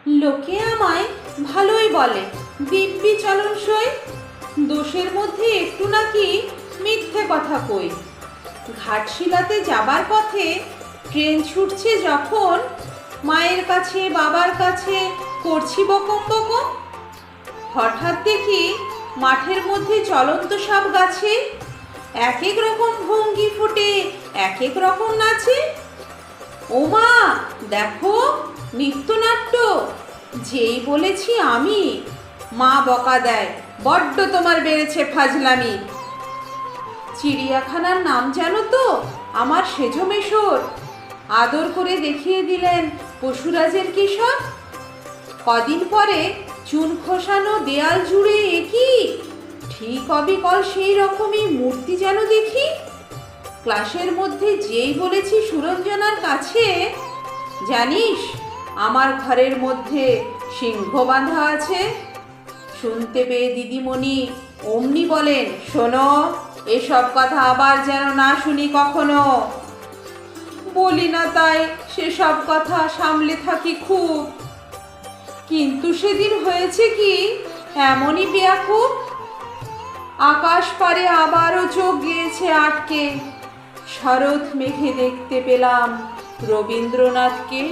লোকে আমায় ভালোই বলে, দিব্যি চলনসই। দোষের মধ্যে একটু নাকি মিথ্যে কথা কই। ঘাটশিলাতে যাবার পথে ট্রেন ছুটছে যখন, মায়ের কাছে বাবার কাছে করছি বকম বকম। হঠাৎ দেখি মাঠের মধ্যে চলন্ত সব গাছে এক এক রকম ভঙ্গি ফোটে, এক এক রকম নাচে। ওমা, দেখো নৃত্যনাট্য! যেই বলেছি আমি, মা বকা দেয়, বড্ড তোমার বেড়েছে ফাজলামি। চিড়িয়াখানার নাম জানো তো আমার সেজমেশর। আদর করে দেখিয়ে দিলেন পশুরাজের কিশোর। কদিন পরে চুন খোসানো দেয়াল জুড়ে একই ঠিক অবিকল সেই রকমই মূর্তি যেন দেখি। ক্লাসের মধ্যে যেই বলেছি সুরঞ্জনার কাছে, জানিস আমার ঘরের মধ্যে সিংহ বাঁধা আছে। শুনতে পেয়ে দিদিমণি অমনি বলেন, শোনো, এসব কথা আবার যেন না শুনি কখনো। বলি না তাই সেসব কথা সামলে থাকি খুব, কিন্তু সেদিন হয়েছে কি এমনই বেয়াকুব। আকাশ পারে আবারও চোখ গিয়েছে আটকে, শরৎ মেঘে দেখতে পেলাম রবীন্দ্রনাথকে।